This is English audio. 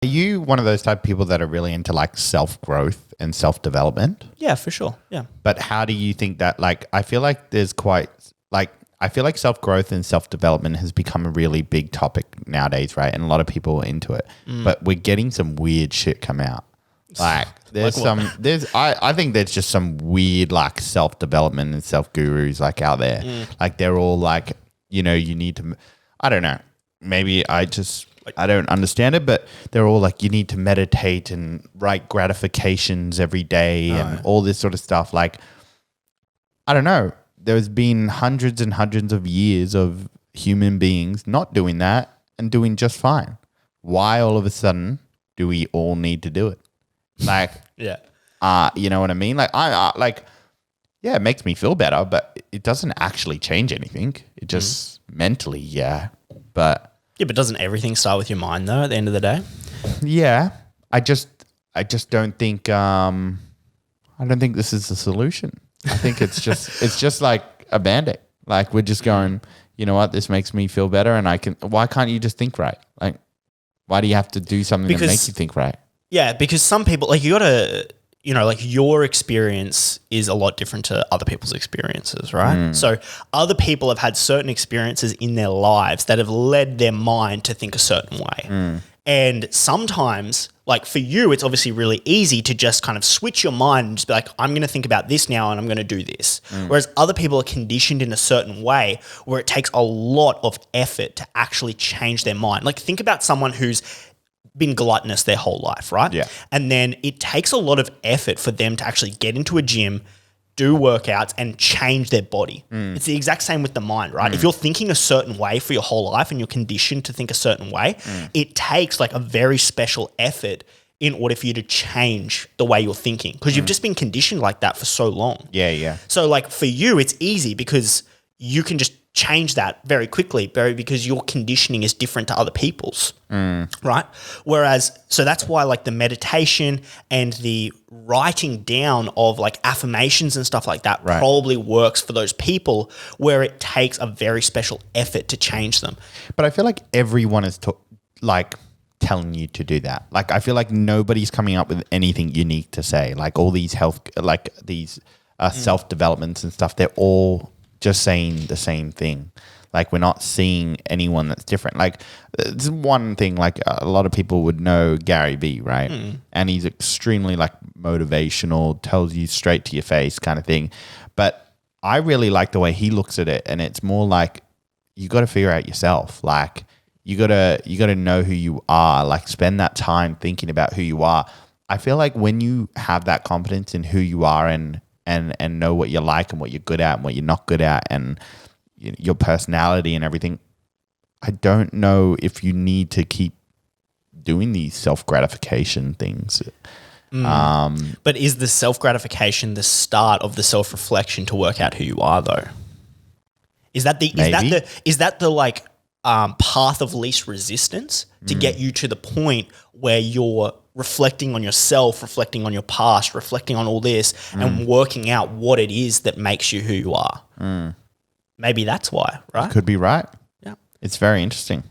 Are you one of those type of people that are really into like self-growth and self-development? Yeah, for sure. Yeah. But how do you think that, like, I feel like there's quite, like, I feel like self-growth and self-development has become a really big topic nowadays, right? And a lot of people are into it. But we're getting some weird shit come out. Like, there's I think there's just some weird, like, self-development and self-gurus, like, out there. Like, they're all like, you know, you need to, I don't know. Maybe I don't understand it, but they're all like, you need to meditate and write gratifications every day and all this sort of stuff. Like, I don't know. There's been hundreds and hundreds of years of human beings not doing that and doing just fine. Why all of a sudden do we all need to do it? Like, you know what I mean? Like, yeah, it makes me feel better, but it doesn't actually change anything. It just mentally, but. Yeah, but doesn't everything start with your mind though at the end of the day? Yeah. I just don't think I don't think this is the solution. I think it's just like a Band-Aid. Like, we're just going, you know what, this makes me feel better and why can't you just think right? Like, why do you have to do something that makes you think right? Yeah, because some people, like, you got to, you know, like, your experience is a lot different to other people's experiences, right? So other people have had certain experiences in their lives that have led their mind to think a certain way. And sometimes, like, for you, it's obviously really easy to just kind of switch your mind and just be like, I'm going to think about this now and I'm going to do this. Whereas other people are conditioned in a certain way where it takes a lot of effort to actually change their mind. Like, think about someone who's been gluttonous their whole life, right? Yeah. And then it takes a lot of effort for them to actually get into a gym, do workouts and change their body. It's the exact same with the mind, right? If you're thinking a certain way for your whole life and you're conditioned to think a certain way, it takes like a very special effort in order for you to change the way you're thinking because you've just been conditioned like that for so long. Yeah. So like for you, it's easy because you can just change that very quickly, because your conditioning is different to other people's, right? Whereas, so that's why like the meditation and the writing down of like affirmations and stuff like that probably works for those people where it takes a very special effort to change them. But I feel like everyone is like telling you to do that. Like, I feel like nobody's coming up with anything unique to say. Like all these self-developments and stuff, they're all just saying the same thing. Like, we're not seeing anyone that's different. Like, it's one thing, like a lot of people would know Gary Vee, right? And he's extremely like motivational, tells you straight to your face kind of thing. But I really like the way he looks at it. And it's more like, you got to figure out yourself. Like, you gotta know who you are. Like, spend that time thinking about who you are. I feel like when you have that confidence in who you are and know what you like and what you're good at and what you're not good at and your personality and everything, I don't know if you need to keep doing these self-gratification things. But is the self-gratification the start of the self-reflection to work out who you are though? Is that the like path of least resistance to get you to the point where you're reflecting on yourself, reflecting on your past, reflecting on all this and working out what it is that makes you who you are? Maybe that's why, right? Could be right. Yeah. It's very interesting.